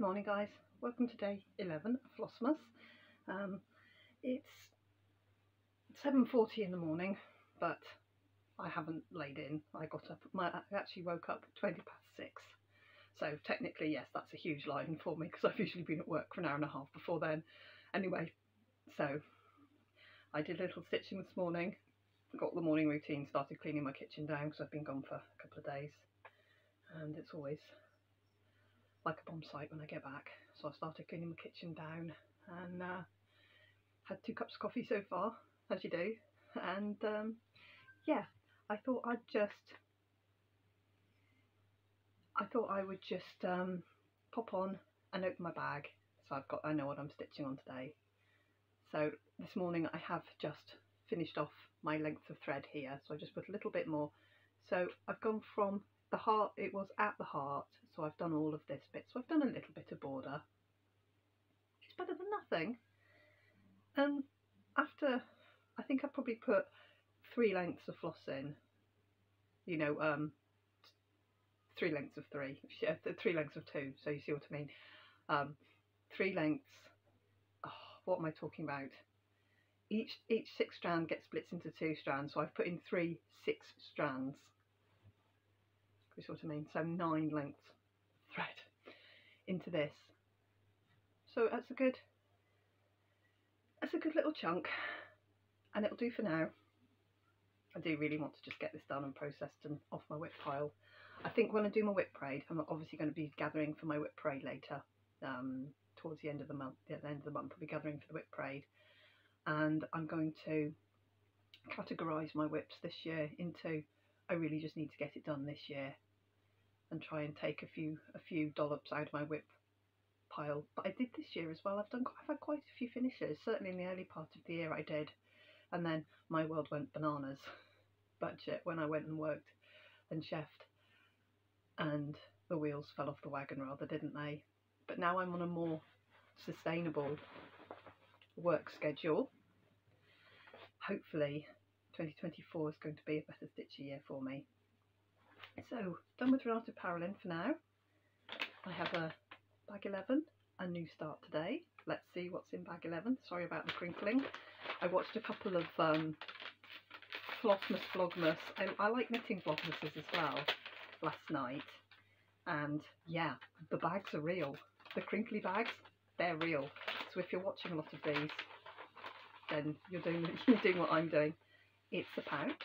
morning guys, welcome to day 11 of Flossmas. It's 7:40 in the morning, but I haven't laid in. I actually woke up 20 past 6. So technically yes, that's a huge line for me because I've usually been at work for an hour and a half before then. Anyway, so I did a little stitching this morning, got the morning routine, started cleaning my kitchen down because I've been gone for a couple of days and it's always like a bomb site when I get back. So I started cleaning my kitchen down and had 2 cups of coffee so far, as you do. And yeah, I thought I would just pop on and open my bag. So I know what I'm stitching on today. So this morning I have just finished off my length of thread here. So I just put a little bit more. So I've gone from the heart, it was at the heart, so I've done all of this bit, so I've done a little bit of border. It's better than nothing. And after, I think I probably put 3 lengths of floss in, 3 lengths of 3, 3 lengths of 2, so you see what I mean. 3 lengths, what am I talking about? Each 6 strand gets split into 2 strands, so I've put in 3 6 strands. You see what I mean? So 9 lengths thread into this. So that's a good little chunk, and it'll do for now. I do really want to just get this done and processed and off my whip pile. I think when I do my whip braid, I'm obviously going to be gathering for my whip braid later, towards the end of the month. At the end of the month I'll be gathering for the whip braid, and I'm going to categorise my whips this year into, I really just need to get it done this year and try and take a few dollops out of my whip pile. But I did this year as well. I've had quite a few finishes. Certainly in the early part of the year I did, and then my world went bananas budget when I went and worked and chefed, and the wheels fell off the wagon rather, didn't they? But now I'm on a more sustainable work schedule. Hopefully 2024 is going to be a better stitchy year for me. So done with relative paralleling for now. I have a bag 11, a new start today. Let's see what's in bag 11. Sorry about the crinkling. I watched a couple of Flossmas vlogmas. I like knitting vlogmases as well last night, and yeah, the bags are real. The crinkly bags, they're real. So if you're watching a lot of these, then you're doing what I'm doing. It's a pouch,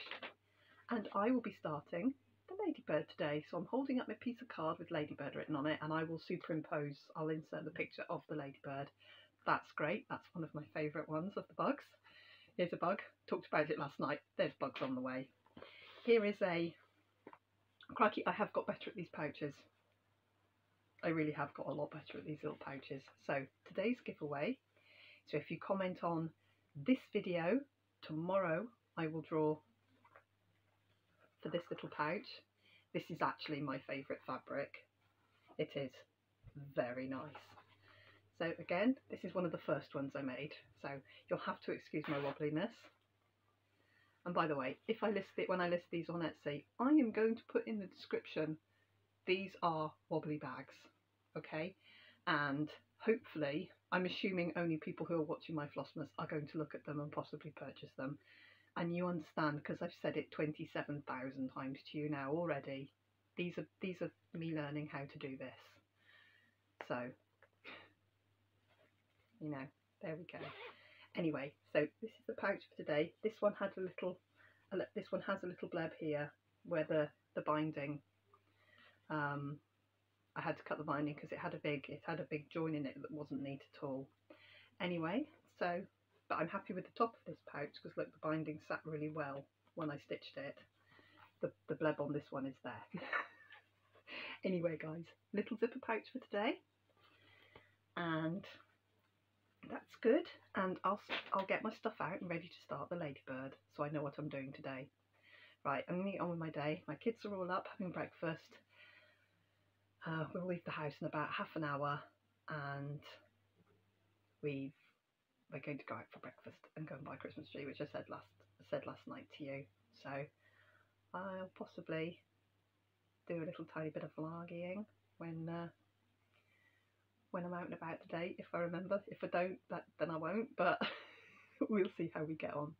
and I will be starting the ladybird today. So I'm holding up my piece of card with ladybird written on it, and I will superimpose, I'll insert the picture of the ladybird. That's great. That's one of my favourite ones of the bugs. Here's a bug. Talked about it last night. There's bugs on the way. Here is a, crikey, I have got better at these pouches. I really have got a lot better at these little pouches. So today's giveaway, so if you comment on this video, tomorrow I will draw for this little pouch. This is actually my favourite fabric. It is very nice. So again, this is one of the first ones I made, so you'll have to excuse my wobbliness. And by the way, if I list it, when I list these on Etsy, I am going to put in the description, these are wobbly bags, okay? And hopefully, I'm assuming only people who are watching my Flossmas are going to look at them and possibly purchase them. And you understand, because I've said it 27,000 times to you now already, these are me learning how to do this. So, you know, there we go. Anyway, so this is the pouch for today. This one has a little bleb here where the binding, I had to cut the binding because it had a big join in it that wasn't neat at all. Anyway, so, but I'm happy with the top of this pouch because look, the binding sat really well when I stitched it. The bleb on this one is there. Anyway guys, little zipper pouch for today, and that's good. And I'll get my stuff out and ready to start the ladybird, so I know what I'm doing today. Right, I'm going to get on with my day. My kids are all up having breakfast. We'll leave the house in about half an hour, and we're going to go out for breakfast and go and buy a Christmas tree, which I said last night to you. So I'll possibly do a little tiny bit of vlogging when when I'm out and about today, if I remember. If I don't, then I won't, but we'll see how we get on.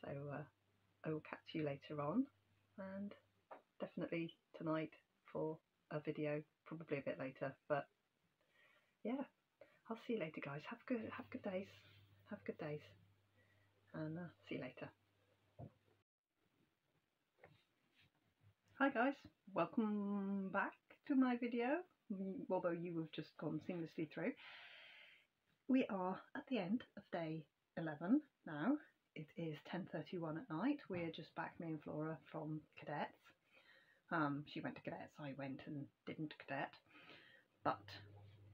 So I will catch you later on, and definitely tonight for a video, probably a bit later, but yeah, I'll see you later, guys. Have good days. Have good days, and see you later. Hi guys, welcome back to my video, although you have just gone seamlessly through. We are at the end of day 11 now. It is 10:31 at night. We're just back, me and Flora, from cadets. She went to cadets, I went and didn't cadet, but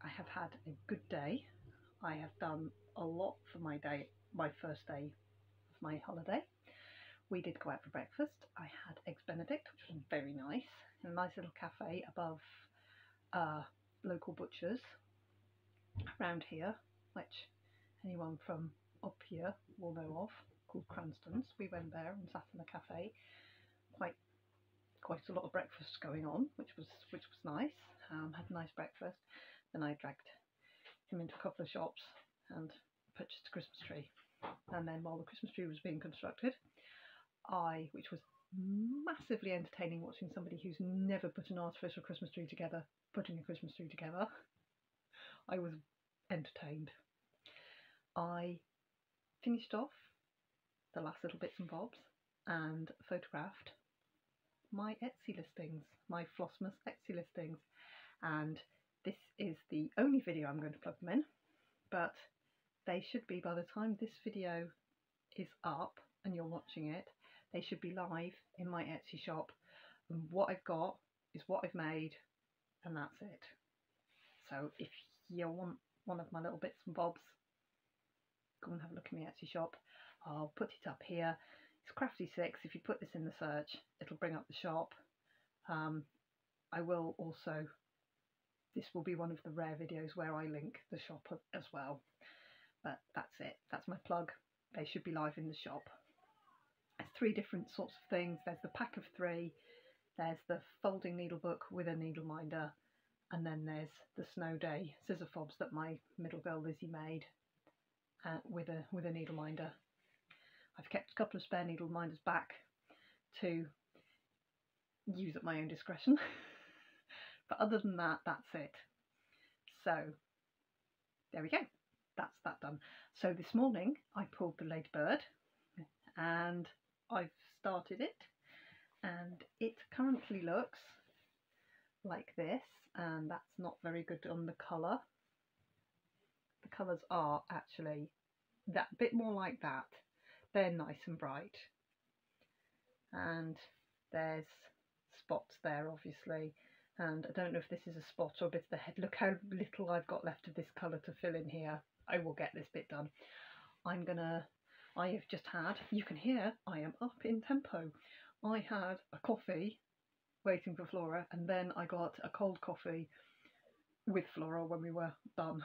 I have had a good day. I have done a lot for my first day of my holiday. We did go out for breakfast. I had eggs Benedict, which was very nice, in a nice little cafe above local butchers around here, which anyone from up here will know of, called Cranston's. We went there and sat in the cafe. Quite a lot of breakfast going on, which was nice. Had a nice breakfast. Then I dragged him into a couple of shops and purchased a Christmas tree. And then while the Christmas tree was being constructed, which was massively entertaining, watching somebody who's never put an artificial Christmas tree together putting a Christmas tree together. I was entertained. I finished off the last little bits and bobs and photographed my Etsy listings, my Flossmas Etsy listings, and this is the only video I'm going to plug them in, but they should be, by the time this video is up and you're watching it, they should be live in my Etsy shop, and what I've got is what I've made, and that's it. So if you want one of my little bits and bobs, go and have a look in my Etsy shop. I'll put it up here. It's Crafty6. If you put this in the search, it'll bring up the shop. I will also, this will be one of the rare videos where I link the shop as well. But that's it. That's my plug. They should be live in the shop. There's 3 different sorts of things. There's the pack of 3. There's the folding needle book with a needle minder. And then there's the snow day scissor fobs that my middle girl Lizzie made with a needle minder. I've kept a couple of spare needle minders back to use at my own discretion. But other than that, that's it. So there we go. That's that done. So this morning I pulled the ladybird and I've started it, and it currently looks like this, and that's not very good on the colour. The colours are actually that bit more like that. They're nice and bright, and there's spots there obviously, and I don't know if this is a spot or a bit of the head. Look how little I've got left of this colour to fill in here. I will get this bit done. I have just had, you can hear I am up in tempo. I had a coffee waiting for Flora, and then I got a cold coffee with Flora when we were done.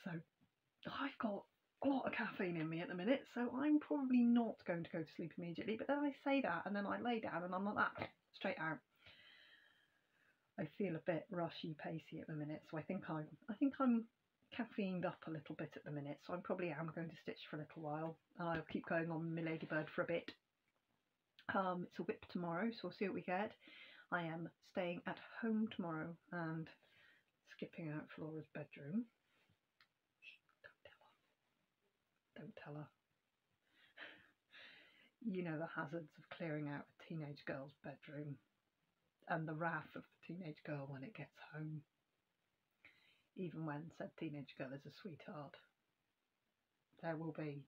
So I've got a lot of caffeine in me at the minute, so I'm probably not going to go to sleep immediately. But then I say that, and then I lay down, and I'm like that, straight out. I feel a bit rushy, pacey at the minute, so I think I'm caffeined up a little bit at the minute. So I probably am going to stitch for a little while. I'll keep going on my ladybird for a bit. It's a whip tomorrow, so we'll see what we get. I am staying at home tomorrow and skipping out Flora's bedroom. Don't tell her. You know the hazards of clearing out a teenage girl's bedroom and the wrath of the teenage girl when it gets home, even when said teenage girl is a sweetheart. There will be,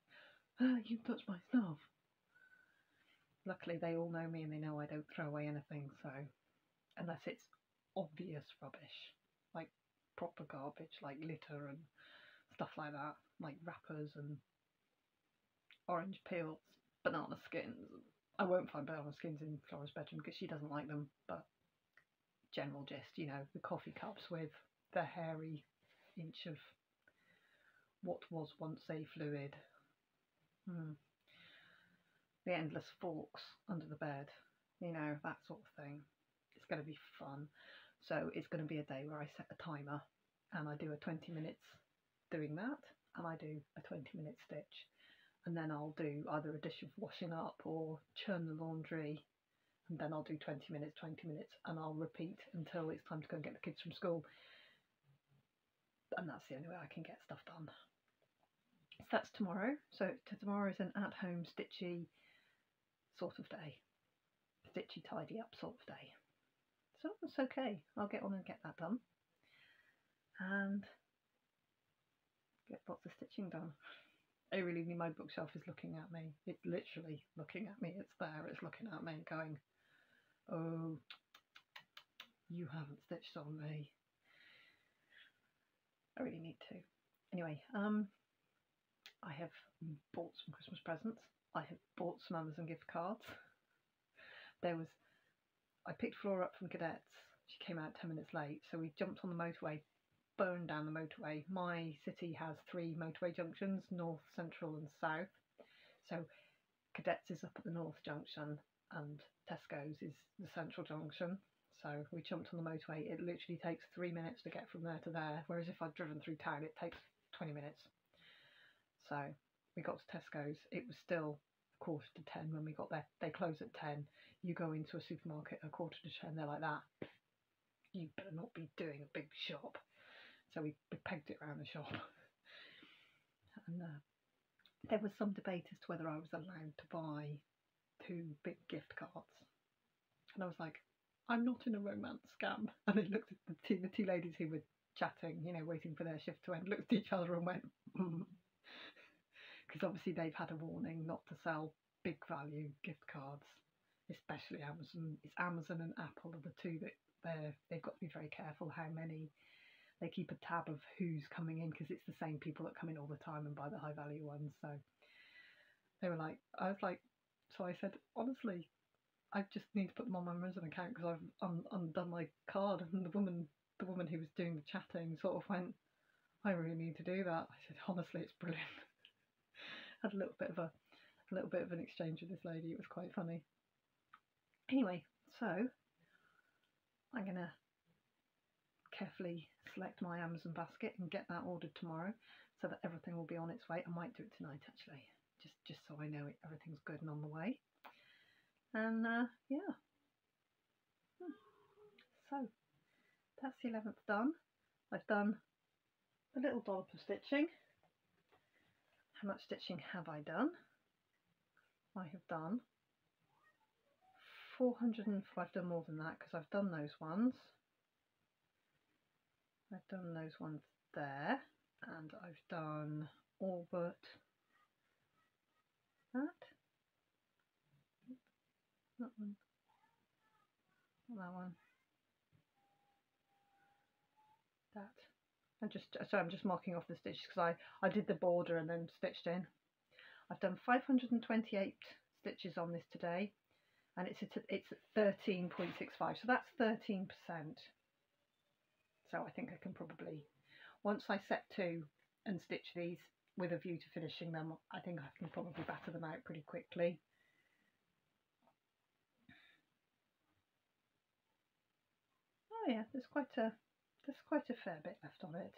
you touched my stuff. Luckily they all know me and they know I don't throw away anything, so unless it's obvious rubbish, like proper garbage, like litter and stuff like that, like wrappers and orange peels, banana skins. I won't find banana skins in Flora's bedroom because she doesn't like them, but general gist, you know, the coffee cups with the hairy inch of what was once a fluid. The endless forks under the bed, you know, that sort of thing. It's going to be fun. So it's going to be a day where I set a timer and I do a 20 minutes doing that, and I do a 20-minute stitch, and then I'll do either a dish of washing up or churn the laundry, and then I'll do 20 minutes, and I'll repeat until it's time to go and get the kids from school. And that's the only way I can get stuff done. So that's tomorrow. So tomorrow is an at-home stitchy sort of day. Stitchy, tidy up sort of day. So that's okay. I'll get on and get that done. And get lots of stitching done. I really mean, my bookshelf is looking at me. It's literally looking at me. It's there. It's looking at me going, oh, you haven't stitched on me. I really need to. Anyway, I have bought some Christmas presents. I have bought some Amazon gift cards. I picked Flora up from Cadets. She came out 10 minutes late, so we jumped on the motorway, burned down the motorway. My city has 3 motorway junctions, north, central and south. So Cadets is up at the north junction and Tesco's is the central junction. So we jumped on the motorway. It literally takes 3 minutes to get from there to there, whereas if I'd driven through town it takes 20 minutes. So we got to Tesco's. It was still 9:45 when we got there. They close at 10. You go into a supermarket at 9:45, they're like that. You better not be doing a big shop. So we pegged it around the shop. And there was some debate as to whether I was allowed to buy 2 big gift cards. And I was like, I'm not in a romance scam. And they looked at the two ladies who were chatting, you know, waiting for their shift to end, looked at each other and went, because obviously they've had a warning not to sell big value gift cards, especially Amazon. It's Amazon and Apple are the two that they've got to be very careful how many. They keep a tab of who's coming in, because it's the same people that come in all the time and buy the high value ones. So they were like, I was like, so I said, honestly, I just need to put them on my Amazon account because I've undone my card. And the woman who was doing the chatting sort of went, I really need to do that. I said, honestly, it's brilliant. Had a little bit of an exchange with this lady. It was quite funny. Anyway, so I'm gonna carefully select my Amazon basket and get that ordered tomorrow, so that everything will be on its way. I might do it tonight actually, just so I know everything's good and on the way. And yeah, so that's the 11th done. I've done a little dollop of stitching. How much stitching have I done? I have done 400, I've done more than that because I've done those ones. I've done those ones there, and I've done all but that one, not that one, that. I'm just marking off the stitches because I did the border and then stitched in. I've done 528 stitches on this today, and it's at 13.65, so that's 13%. So I think I can probably, once I set 2 and stitch these with a view to finishing them, I think I can probably batter them out pretty quickly. Oh yeah, there's quite a fair bit left on it.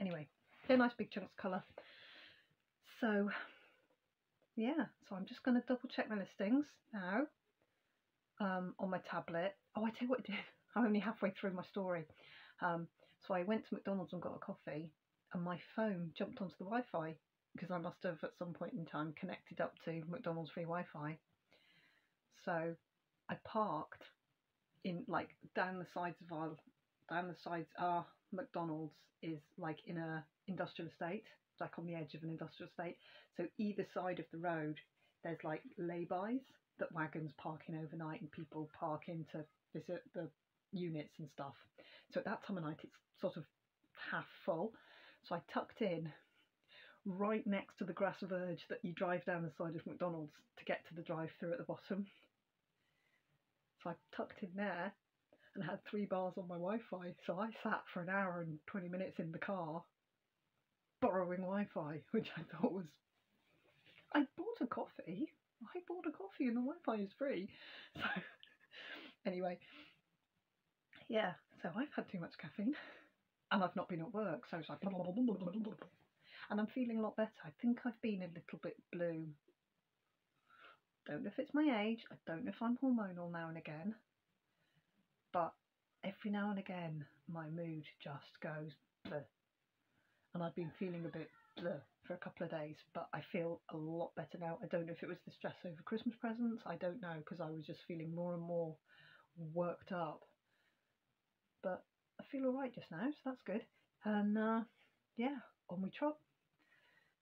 Anyway, they're nice big chunks of colour. So yeah, so I'm just going to double check my listings now on my tablet. Oh, I tell you what I did. I'm only halfway through my story. So I went to McDonald's and got a coffee, and my phone jumped onto the Wi-Fi because I must have at some point in time connected up to McDonald's free Wi-Fi. So I parked in like down the sides our McDonald's is like in a industrial estate, like on the edge of an industrial estate. So either side of the road there's like lay-bys that wagons park in overnight and people park in to visit the units and stuff. So at that time of night it's sort of half full. So I tucked in right next to the grass verge that you drive down the side of McDonald's to get to the drive-through at the bottom. So I tucked in there and had 3 bars on my Wi-Fi. So I sat for an hour and 20 minutes in the car borrowing Wi-Fi, which I thought was... I bought a coffee and the Wi-Fi is free. So anyway, yeah, so I've had too much caffeine and I've not been at work, so it's like blah, blah, blah, blah, blah, blah, blah. And I'm feeling a lot better. I think I've been a little bit blue. Don't know if it's my age, I don't know if I'm hormonal now and again, but every now and again my mood just goes bleh. And I've been feeling a bit bleh for a couple of days, but I feel a lot better now. I don't know if it was the stress over Christmas presents, I don't know, because I was just feeling more and more worked up. But I feel alright just now, so that's good. And yeah, on we trot.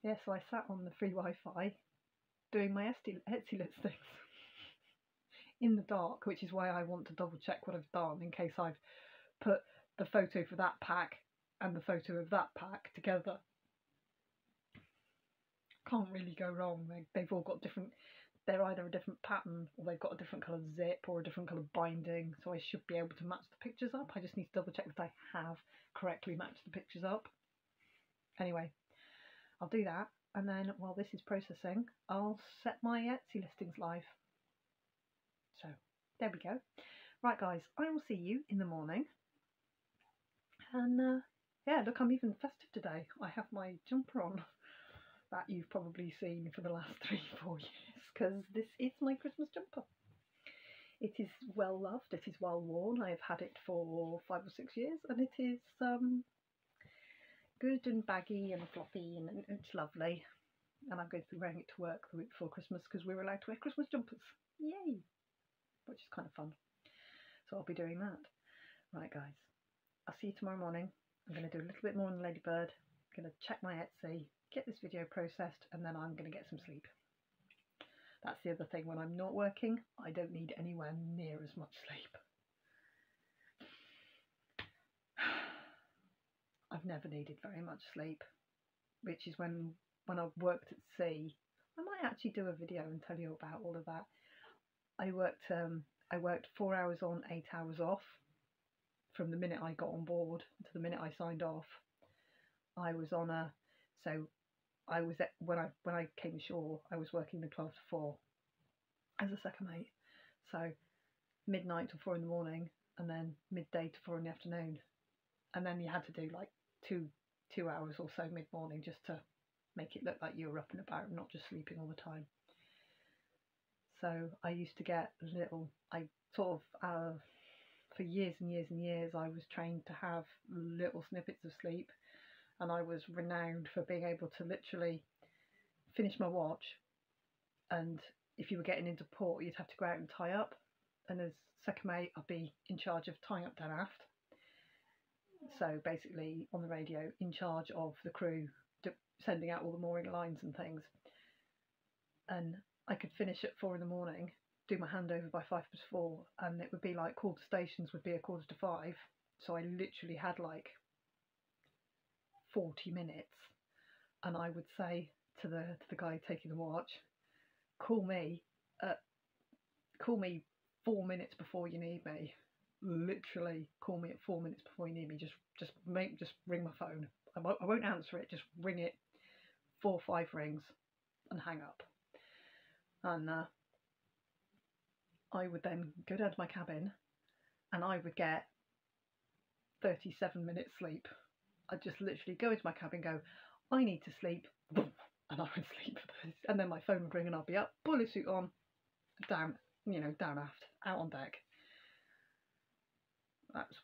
Yeah, so I sat on the free Wi-Fi doing my Etsy listings in the dark, which is why I want to double check what I've done in case I've put the photo for that pack and the photo of that pack together. Can't really go wrong. They've all got different, they're either a different pattern or they've got a different colour zip or a different colour binding, so I should be able to match the pictures up. I just need to double check that I have correctly matched the pictures up. Anyway, I'll do that, and then while this is processing, I'll set my Etsy listings live. So there we go. Right guys, I will see you in the morning. And yeah, look, I'm even festive today. I have my jumper on that you've probably seen for the last 3-4 years, because this is my Christmas jumper. It is well loved, it is well worn. I have had it for 5 or 6 years, and it is good and baggy and fluffy, and it's lovely. And I'm going to be wearing it to work the week before Christmas because we're allowed to wear Christmas jumpers. Yay! Which is kind of fun. So I'll be doing that. Right guys, I'll see you tomorrow morning. I'm going to do a little bit more on the Ladybird. I'm going to check my Etsy, get this video processed, and then I'm going to get some sleep. That's the other thing, when I'm not working, I don't need anywhere near as much sleep. I've never needed very much sleep, which is when I've worked at sea. I might actually do a video and tell you about all of that. I worked 4 hours on, 8 hours off from the minute I got on board to the minute I signed off. I was on a, so I was at, when I came ashore, I was working the 12 to 4 as a second mate. So midnight to 4 in the morning, and then midday to 4 in the afternoon. And then you had to do like two hours or so mid-morning just to make it look like you were up and about and not just sleeping all the time. So I used to get for years and years and years, I was trained to have little snippets of sleep, and I was renowned for being able to literally finish my watch, and if you were getting into port, you'd have to go out and tie up, and as second mate, I'd be in charge of tying up down aft. So basically on the radio, in charge of the crew, sending out all the mooring lines and things. And I could finish at 4 in the morning, do my handover by 4:05, and it would be like call to stations would be 4:45. So I literally had like 40 minutes, and I would say to the guy taking the watch, call me 4 minutes before you need me. Literally call me at 4 minutes before you need me. Just ring my phone. I won't answer it. Just ring it 4 or 5 rings and hang up. And I would then go down to my cabin, and I would get 37 minutes sleep. I'd just literally go into my cabin, go, I need to sleep, boom, and I would sleep. And then my phone would ring, and I'd be up, boiler suit on, down aft, out on deck. That's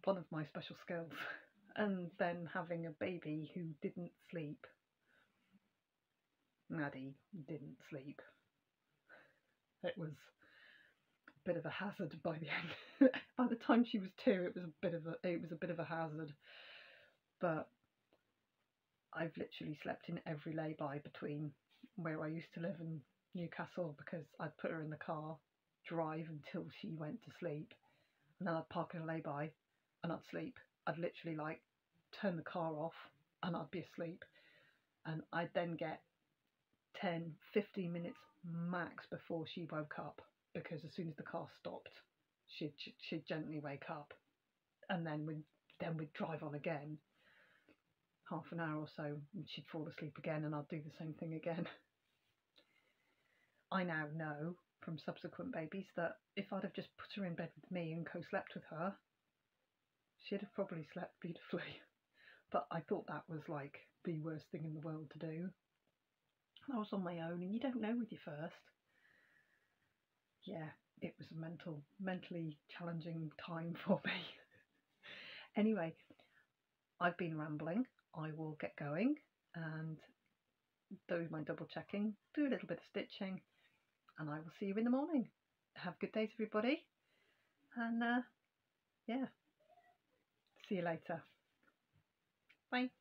one of my special skills. And then having a baby who didn't sleep. Maddie didn't sleep. It was a bit of a hazard by the end. By the time she was 2, it was a bit of a hazard. But I've literally slept in every lay-by between where I used to live and Newcastle, because I'd put her in the car, drive until she went to sleep, and then I'd park in a lay-by and I'd sleep. I'd literally like turn the car off and I'd be asleep, and I'd then get 10-15 minutes max before she woke up, because as soon as the car stopped, she'd gently wake up, and then we'd drive on again, half an hour or so, and she'd fall asleep again, and I'd do the same thing again. I now know from subsequent babies that if I'd have just put her in bed with me and co-slept with her, she'd have probably slept beautifully. But I thought that was like the worst thing in the world to do. I was on my own, and you don't know with your first. Yeah, it was a mentally challenging time for me. Anyway, I've been rambling. I will get going and do my double checking, do a little bit of stitching, and I will see you in the morning. Have good days, everybody, and yeah, see you later. Bye.